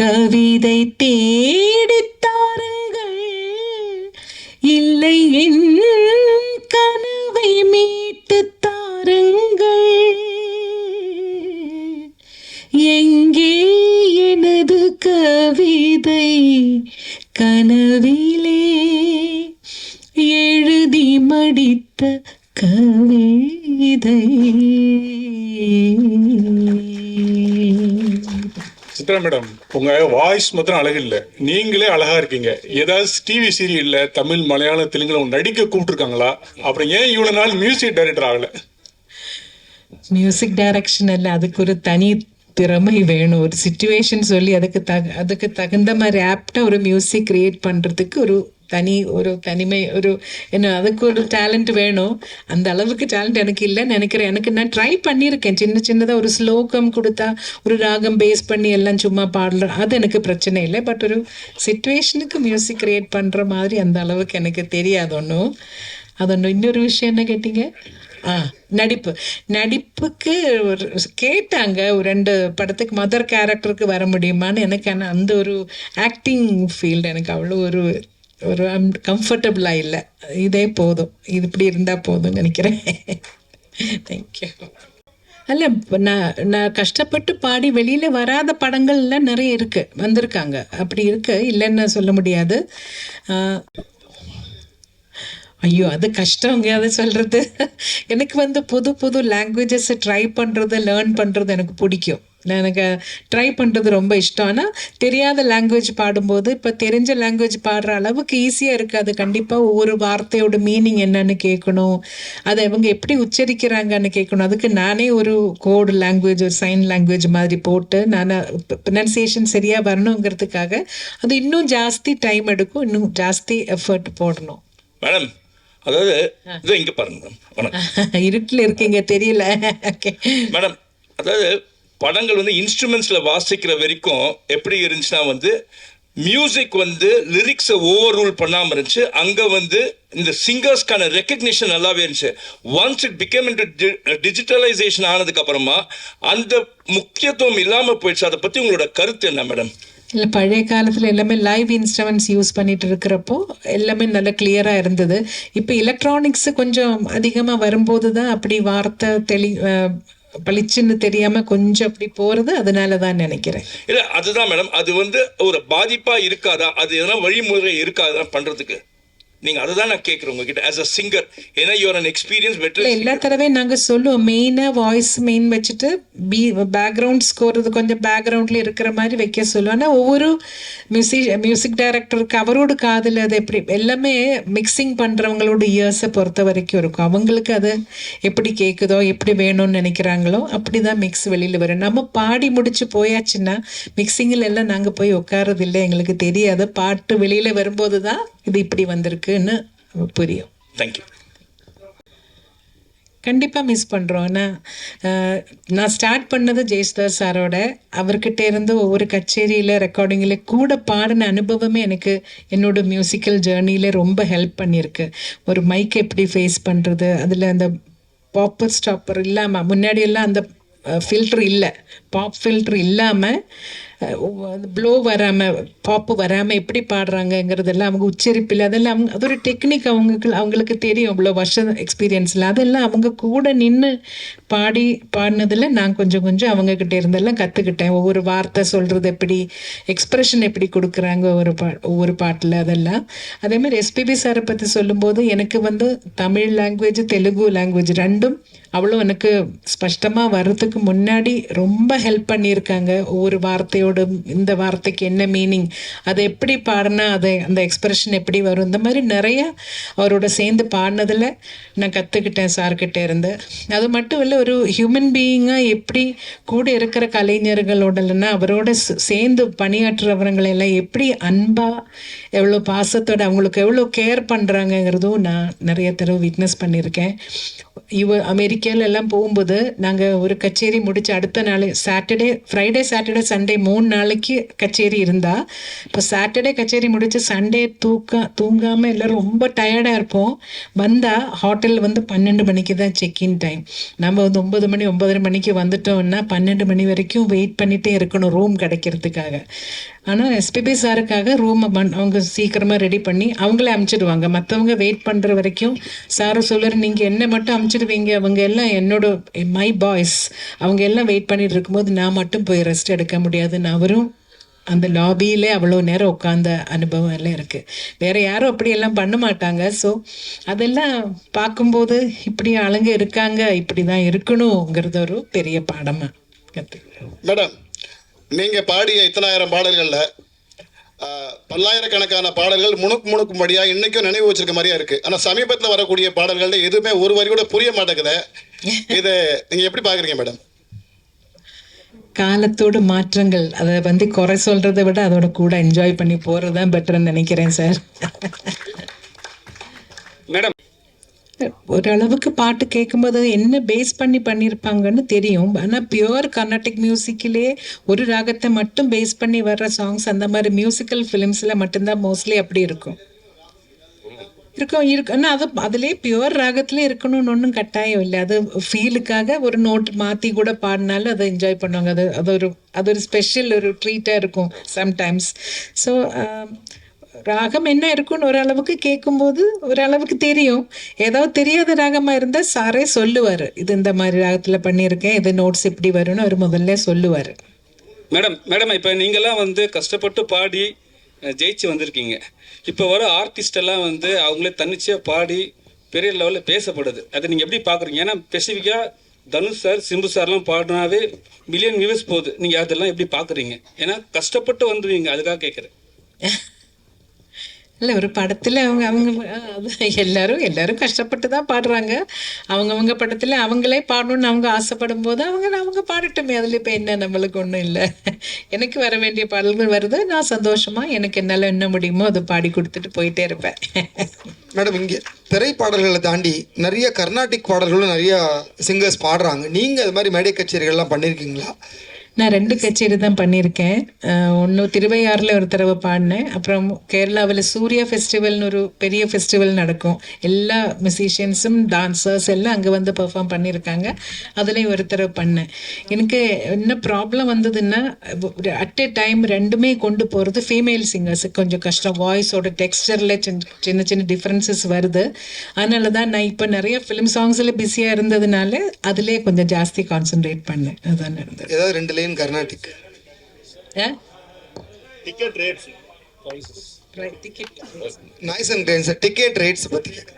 Speaker 1: கவிதை தேடித்தாருங்கள், இல்லை என் கனவை மீட்டு தாருங்கள். எங்கே எனது கவிதை, கனவிலே எழுதி மடித்த கவிதை.
Speaker 6: சித்ரா மேடம், உங்க வாய்ஸ் மாத்திரம் அழகு இல்லை, நீங்களே அழகா இருக்கீங்க. ஏதாவது டிவி சீரியல்ல தமிழ், மலையாளம், தெலுங்குல நடிக்க கூப்பிட்டுருக்காங்களா? அப்புறம் ஏன் இவ்வளவு நாள் மியூசிக் டைரக்டர் ஆகல?
Speaker 1: மியூசிக் டைரக்ஷன் அல்ல, அதுக்கு ஒரு தனி திறமை வேணும். ஒரு சிச்சுவேஷன் சொல்லி அதுக்கு தகுந்த மாதிரி ஆப்டா ஒரு மியூசிக் கிரியேட் பண்றதுக்கு ஒரு தனிமை, அதுக்கு ஒரு டேலண்ட் வேணும். அந்த அளவுக்கு டேலண்ட் எனக்கு இல்லைன்னு நினைக்கிறேன். நான் ட்ரை பண்ணியிருக்கேன், சின்னதாக ஒரு ஸ்லோகம் கொடுத்தா ஒரு ராகம் பேஸ் பண்ணி எல்லாம் சும்மா பாடலாம், அது எனக்கு பிரச்சனை இல்லை. பட் ஒரு சிச்சுவேஷனுக்கு மியூசிக் கிரியேட் பண்ணுற மாதிரி அந்த அளவுக்கு எனக்கு தெரியாது ஒன்றும். இன்னொரு விஷயம் என்ன கேட்டீங்க? நடிப்புக்கு ஒரு கேட்டாங்க, ஒரு 2 படத்துக்கு மதர் கேரக்டருக்கு வர முடியுமான்னு. எனக்கு ஆனால் அந்த ஒரு ஆக்டிங் ஃபீல்டு எனக்கு அவ்வளோ ஒரு கம்ஃபர்டபுளாக இல்லை. இதே போதும், இது இப்படி இருந்தால் போதும்னு நினைக்கிறேன். தேங்க்யூ. அல்ல, நான் கஷ்டப்பட்டு பாடி வெளியில் வராத படங்கள்லாம் நிறைய வந்திருக்காங்க, அப்படி இல்லைன்னு சொல்ல முடியாது. ஐயோ, அது கஷ்டங்க அது சொல்கிறது. எனக்கு புது லாங்குவேஜஸ் ட்ரை பண்ணுறது, லேர்ன் பண்ணுறது எனக்கு பிடிக்கும். எனக்கு ட்ரை பண்ணுறது ரொம்ப இஷ்டம். ஆனால் தெரியாத லாங்குவேஜ் பாடும்போது இப்போ தெரிஞ்ச லாங்குவேஜ் பாடுற அளவுக்கு ஈஸியாக இருக்காது. கண்டிப்பாக ஒவ்வொரு வார்த்தையோட மீனிங் என்னன்னு கேட்கணும், அதை இவங்க எப்படி உச்சரிக்கிறாங்கன்னு கேட்கணும். அதுக்கு நானே ஒரு கோடு லாங்குவேஜ், ஒரு சைன் லாங்குவேஜ் மாதிரி போட்டு நான் ப்ரொனன்சியேஷன் சரியாக வரணுங்கிறதுக்காக அது இன்னும் ஜாஸ்தி டைம் எடுக்கும், இன்னும் ஜாஸ்தி எஃபர்ட் போடணும்.
Speaker 12: மேடம் அதாவது இதோ இங்கே பாருங்க மேடம், வணக்கம்.
Speaker 1: இருட்டில் இருக்கீங்க தெரியல.
Speaker 12: மேடம் அதாவது படங்கள் வந்து இன்ஸ்ட்ருமெண்ட்ஸில் வாசிக்கிற வரைக்கும் எப்படி இருந்துச்சுன்னா வந்து மியூசிக் வந்து லிரிக்ஸை ஓவர் ரூல் பண்ணாமல் இருந்துச்சு. அங்கே வந்து இந்த சிங்கர்ஸ்க்கான ரெக்கக்னிஷன் நல்லாவே இருந்துச்சு. Once it became into digitalisation ஆனதுக்கு அப்புறமா அந்த முக்கியத்துவம் இல்லாமல் போயிடுச்சு. அதை பற்றி உங்களோட கருத்து என்ன மேடம்?
Speaker 1: இல்லை, பழைய காலத்தில் எல்லாமே லைவ் இன்ஸ்ட்ருமெண்ட்ஸ் யூஸ் பண்ணிட்டு இருக்கிறப்போ எல்லாமே நல்ல கிளியராக இருந்தது. இப்போ எலக்ட்ரானிக்ஸு கொஞ்சம் அதிகமாக வரும்போது தான் அப்படி வார்த்தை பளிச்சுன்னு தெரியாமல் கொஞ்சம் அப்படி போகிறது. அதனால தான் நினைக்கிறேன்.
Speaker 12: இல்லை அதுதான் மேடம், அது வந்து ஒரு பாதிப்பாக இருக்காதா, அது எதனா வழிமுறை இருக்காதா பண்ணுறதுக்கு? நீங்கள் அதை தான் நான் கேட்குறேன் உங்ககிட்ட ஆஸ் அ சிங்கர். ஏன்னா யூஆர் அன் எக்ஸ்பீரியன்ஸ் பெட்டர்.
Speaker 1: எல்லா தடவையும் நாங்கள் சொல்லுவோம், மெயினாக வாய்ஸ் மெயின் வச்சுட்டு பேக்ரவுண்ட் ஸ்கோர் இது கொஞ்சம் பேக்ரவுண்டில் இருக்கிற மாதிரி வைக்க சொல்லுவோம். ஆனால் ஒவ்வொரு மியூசிக் டைரக்டருக்கு அவரோட காதில் அது எப்படி எல்லாமே மிக்சிங் பண்ணுறவங்களோட இயர்ஸை பொறுத்த வரைக்கும் இருக்கும். அவங்களுக்கு அது எப்படி கேட்குதோ எப்படி வேணும்னு நினைக்கிறாங்களோ அப்படி தான் மிக்ஸ் வெளியில் வரும். நம்ம பாடி முடிச்சு போயாச்சுன்னா மிக்சிங்கில் எல்லாம் நாங்கள் போய் உட்காரதில்லை, எங்களுக்கு தெரியாது. பாட்டு வெளியில் வரும்போது தான் இது இப்படி வந்திருக்குன்னு புரியும்.
Speaker 12: தேங்க்யூ.
Speaker 1: கண்டிப்பாக மிஸ் பண்ணுறோம். நான் ஸ்டார்ட் பண்ணது ஜெயசுதாஸ் சாரோட. அவர்கிட்ட இருந்து ஒவ்வொரு கச்சேரியில் ரெக்கார்டிங்கில் கூட பாடின அனுபவமே எனக்கு என்னோட மியூசிக்கல் ஜேர்னியில் ரொம்ப ஹெல்ப் பண்ணியிருக்கு. ஒரு மைக் எப்படி ஃபேஸ் பண்ணுறது, அதில் அந்த பாப்பர் ஸ்டாப்பர் இல்லாமல், முன்னாடியெல்லாம் அந்த ஃபில்ட்ரு இல்லை, பாப் ஃபில்ட்ரு இல்லாமல் ப்ளோ வராமல் பாப்பு வராமல் எப்படி பாடுறாங்கங்கிறதெல்லாம் அவங்க உச்சரிப்பில் அதெல்லாம் அது ஒரு டெக்னிக் அவங்களுக்கு தெரியும். அவ்வளோ வருஷம் எக்ஸ்பீரியன்ஸில் அதெல்லாம் அவங்க கூட நின்று பாடினதில் நான் கொஞ்சம் அவங்கக்கிட்ட இருந்தெல்லாம் கற்றுக்கிட்டேன். ஒவ்வொரு வார்த்தை சொல்கிறது எப்படி, எக்ஸ்ப்ரெஷன் எப்படி கொடுக்குறாங்க ஒவ்வொரு பாட்டில், அதெல்லாம். அதேமாதிரி எஸ்பிபி சாரை பற்றி சொல்லும்போது எனக்கு வந்து தமிழ் லாங்குவேஜ் தெலுங்கு லாங்குவேஜ் ரெண்டும் அவ்வளோ எனக்கு ஸ்பஷ்டமாக வர்றதுக்கு முன்னாடி ரொம்ப ஹெல்ப் பண்ணியிருக்காங்க. ஒவ்வொரு வார்த்தையோட இந்த வார்த்தைக்கு என்ன மீனிங், அதை எப்படி பாடினா அதை அந்த எக்ஸ்பிரஷன் எப்படி வரும், இந்த மாதிரி நிறைய அவரோட சேர்ந்து பாடினதில் நான் கற்றுக்கிட்டேன் சார்கிட்ட இருந்து. அது மட்டும் இல்லை, ஒரு ஹியூமன் பீயிங்காக எப்படி கூட இருக்கிற கலைஞர்களோட இல்லைன்னா அவரோட சேர்ந்து பணியாற்றுறவங்களெல்லாம் எப்படி அன்பாக எவ்வளோ பாசத்தோட அவங்களுக்கு எவ்வளோ கேர் பண்ணுறாங்கங்கிறதும் நான் நிறைய தடவை விட்னஸ் பண்ணியிருக்கேன். அமெரிக்காவில் எல்லாம் போகும்போது நாங்கள் ஒரு கச்சேரி முடிச்சு அடுத்த நாள் ஃப்ரைடே சாட்டர்டே சண்டே 3 நாளைக்கு கச்சேரி இருந்தால், இப்போ சாட்டர்டே கச்சேரி முடிச்சு சண்டே தூங்காமல் எல்லோரும் ரொம்ப டயர்டாக இருப்போம். வந்தால் ஹோட்டலில் வந்து 12 மணிக்கு தான் செக்இன் டைம். நம்ம வந்து 9 மணி 9:30 மணிக்கு வந்துட்டோம்னா 12 மணி வரைக்கும் வெயிட் பண்ணிகிட்டே இருக்கணும் ரூம் கிடைக்கிறதுக்காக. ஆனால் எஸ்பிபி சாருக்காக ரூமை அவங்க சீக்கிரமாக ரெடி பண்ணி அவங்களே அமுச்சிடுவாங்க. மற்றவங்க வெயிட் பண்ணுற வரைக்கும் சாரை சொல்லுற, நீங்கள் என்ன மட்டும் அமுச்சிடுவீங்க, அவங்க எல்லாம் மை பாய்ஸ் அவங்க எல்லாம் வெயிட் பண்ணிட்டு இருக்கும்போது நான் மட்டும் போய் ரெஸ்ட் எடுக்க முடியாதுன்னு அவரும் அந்த லாபியிலே அவ்வளோ நேரம் உட்காந்த அனுபவம் எல்லாம் இருக்குது. வேறு யாரும் அப்படியெல்லாம் பண்ண மாட்டாங்க. ஸோ அதெல்லாம் பார்க்கும்போது இப்படி ஆளுங்க இருக்காங்க, இப்படி தான் இருக்கணுங்கிறது ஒரு பெரிய பாடமாக கற்றுக்கிறேன்.
Speaker 11: மேடம், நீங்கள் பாடிய இத்தனாயிரம் பாடல்களில் பல்லாயிரக்கணக்கான பாடல்கள் முணுக்கும்படியாக இன்றைக்கும் நினைவு வச்சிருக்க மாதிரியா இருக்குது. ஆனால் சமீபத்தில் வரக்கூடிய பாடல்களில் எதுவுமே ஒரு வரி கூட புரிய மாட்டேங்குது. இதை நீங்கள் எப்படி பார்க்குறீங்க மேடம்?
Speaker 1: காலத்தோட மாற்றங்கள், அதை வந்து குறை சொல்கிறத விட அதோட கூட என்ஜாய் பண்ணி போகிறது தான் பெட்டர்ன்னு நினைக்கிறேன் சார்.
Speaker 9: மேடம்,
Speaker 1: ஓரளவுக்கு பாட்டு கேட்கும்போது என்ன பேஸ் பண்ணி பண்ணியிருப்பாங்கன்னு தெரியும். ஆனால் பியூர் கர்நாடிக் மியூசிக்கிலே ஒரு ராகத்தை மட்டும் பேஸ் பண்ணி வர்ற சாங்ஸ் அந்த மாதிரி மியூசிக்கல் ஃபிலிம்ஸில் மட்டும்தான் மோஸ்ட்லி அப்படி இருக்கும். ஆனால் அதிலே பியூர் ராகத்திலே இருக்கணும்னு ஒன்றும் கட்டாயம் இல்லை. அது ஃபீலுக்காக ஒரு நோட் மாற்றி கூட பாடினாலும் அதை என்ஜாய் பண்ணுவாங்க. அது ஒரு ஸ்பெஷல் ஒரு ட்ரீட்டாக இருக்கும் சம்டைம்ஸ். ஸோ ராகம் என்ன இருக்குன்னு ஓரளவுக்கு கேட்கும்போது ஓரளவுக்கு தெரியும். ஏதாவது தெரியாத ராகமாக இருந்தால் சாரே சொல்லுவார், இது இந்த மாதிரி ராகத்தில் பண்ணியிருக்கேன், இது நோட்ஸ் இப்படி வரும்னு அவர் முதல்ல சொல்லுவார்.
Speaker 9: மேடம் இப்போ நீங்கள்லாம் வந்து கஷ்டப்பட்டு பாடி ஜெயிச்சு வந்திருக்கீங்க. இப்போ வர ஆர்டிஸ்டெல்லாம் வந்து அவங்களே தன்னிச்சையாக பாடி பெரிய லெவலில் பேசப்படுது. அதை நீங்கள் எப்படி பார்க்குறீங்க? ஏன்னா ஸ்பெசிஃபிக்காக தனுஷ் சார் சிம்பு சார்லாம் பாடினாவே மில்லியன் வியூஸ் போகுது. நீங்கள் அதெல்லாம் எப்படி பார்க்குறீங்க? ஏன்னா கஷ்டப்பட்டு வந்துடுவீங்க, அதுக்காக கேட்குறேன்.
Speaker 1: இல்லை, ஒரு படத்தில் அவங்க அவங்க எல்லாரும் கஷ்டப்பட்டு தான் பாடுறாங்க. அவங்கவுங்க படத்தில் அவங்களே பாடணும்னு அவங்க ஆசைப்படும் போது அவங்க பாடட்டுமே. அதில் இப்போ என்ன, நம்மளுக்கு ஒன்றும் இல்லை. எனக்கு வர வேண்டிய பாடல்கள் வருது, நான் சந்தோஷமாக எனக்கு என்னால் என்ன முடியுமோ அதை பாடி கொடுத்துட்டு போயிட்டே இருப்பேன்.
Speaker 13: மேடம், இங்கே திரைப்பாடல்களை தாண்டி நிறைய கர்நாடிக் பாடல்களும் நிறைய சிங்கர்ஸ் பாடுறாங்க. நீங்கள் அது மாதிரி மேடை கச்சேரிகள்லாம் பண்ணியிருக்கீங்களா?
Speaker 1: நான் 2 கச்சேரி தான் பண்ணியிருக்கேன். ஒன்று திருவையாறில் ஒரு தடவை பாடினேன். அப்புறம் கேரளாவில் சூர்யா ஃபெஸ்டிவல்னு ஒரு பெரிய ஃபெஸ்டிவல் நடக்கும். எல்லா மியூசிஷியன்ஸும் டான்சர்ஸ் எல்லாம் அங்கே வந்து பெர்ஃபார்ம் பண்ணியிருக்காங்க. அதுலேயும் ஒரு தடவை பண்ணேன். எனக்கு என்ன ப்ராப்ளம் வந்ததுன்னா, அட் எ டைம் ரெண்டுமே கொண்டு போகிறது ஃபீமேல் சிங்கர்ஸுக்கு கொஞ்சம் கஷ்டம். வாய்ஸோட டெக்ஸ்டரில் சின்ன சின்ன டிஃப்ரென்சஸ் வருது. அதனால தான் நான் இப்போ நிறைய ஃபிலிம் சாங்ஸில் பிஸியாக இருந்ததுனால அதிலே கொஞ்சம் ஜாஸ்தி கான்சென்ட்ரேட் பண்ணேன். அதுதான் நடந்தது.
Speaker 13: ஏதாவது 2 line Carnatic.
Speaker 8: Ticket rates
Speaker 13: noise and grains ticket rates பற்றி கேட்குறேன்.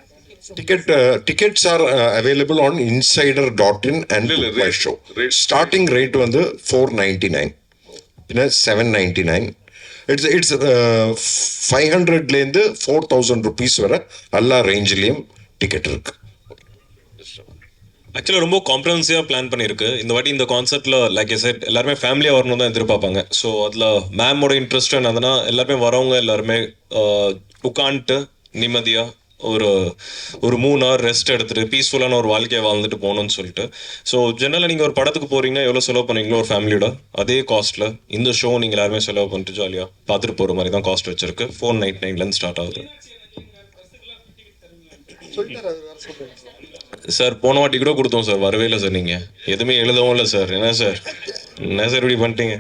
Speaker 3: Tickets are available on insider.in and my show. Starting rate வந்து 499, 799. It's 500லேருந்து 4000 rupees வரை எல்லா ரேஞ்சிலையும் டிக்கெட் இருக்கு.
Speaker 5: ஆக்சுவலாக ரொம்ப காம்ப்ரஹென்சிவாக பிளான் பண்ணியிருக்கு இந்த வாட்டி. இந்த கான்சர்ட்டில் லைக் ஐ செட் எல்லாருமே ஃபேமிலியாக வரணும் தான் எதிர்பார்ப்பாங்க. ஸோ அதில் மேமோட இன்ட்ரெஸ்ட் என்னதுன்னா, எல்லாருமே வரவங்க எல்லாருமே உட்காந்துட்டு நிம்மதியாக ஒரு 3 hour ரெஸ்ட் எடுத்துகிட்டு பீஸ்ஃபுல்லான ஒரு வாழ்க்கையை வாழ்ந்துட்டு போகணும்னு சொல்லிட்டு. ஸோ ஜென்ரலாக நீங்கள் ஒரு படத்துக்கு போகிறீங்கன்னா எவ்வளோ செலவு பண்ணுவீங்களோ ஒரு ஃபேமிலியோட அதே காஸ்ட்டில் இந்த ஷோ நீங்கள் எல்லாருமே செலவு பண்ணிட்டு ஜாலியாக பார்த்துட்டு போகிற மாதிரி தான் காஸ்ட் வச்சிருக்கு. 499 ஸ்டார்ட் ஆகுது. சார் போன வாட்டி கூட கொடுத்தோம் சார், வரவே இல்லை சார். நீங்கள் எதுவுமே எழுதவும் இல்லை சார். என்ன சார் இப்படி பண்ணிட்டீங்க?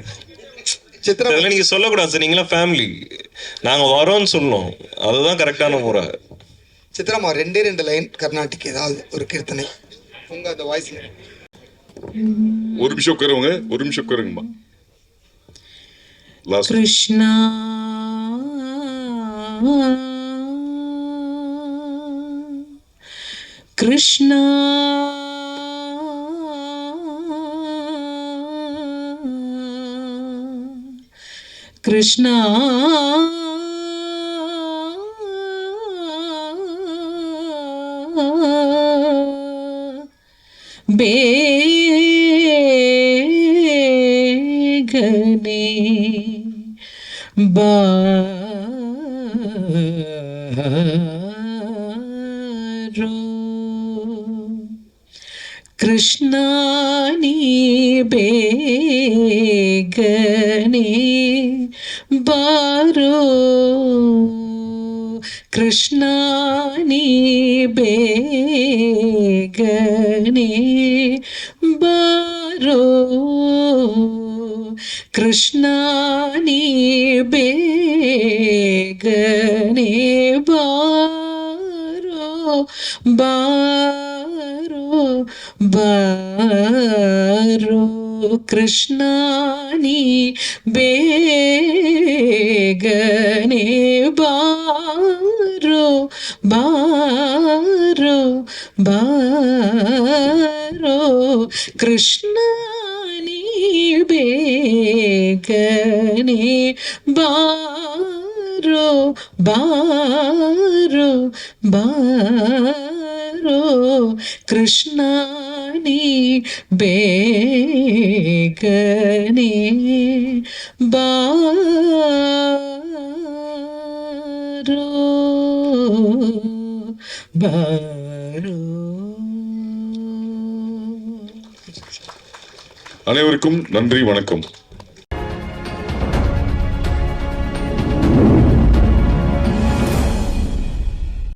Speaker 5: அதெல்லாம் நீங்கள் சொல்லக்கூடாது சார். நீங்களாம் ஃபேமிலி, நாங்கள் வரோன்னு சொல்லணும். அதுதான் கரெக்டான முறை.
Speaker 13: சித்ராமா, 2 லைன் கர்நாடிக் ஏதாவது ஒரு கீர்த்தனை உங்க அந்த வாய்ஸ்ல.
Speaker 2: ஒரு நிமிஷம் உட்காருங்கம்மா.
Speaker 1: கிருஷ்ணா கிருஷ்ணா கிருஷ்ணா பேகனே பாரோ கிருஷ்ணா நீ பேகனே பாரோ கிருஷ்ணா நீ பேகனே பாரோ கிருஷ்ணா நீ பேகனே பாரோ பாரோ பாரோ கிருஷ்ணா நீ பேகனே பாரோ பாரோ பாரோ கிருஷ்ணா நீ பேகனே பாரோ பாரோ பாரோ கிருஷ்ணா நீ பேகனே பாரோ பாரோ.
Speaker 2: அனைவருக்கும் நன்றி, வணக்கம்.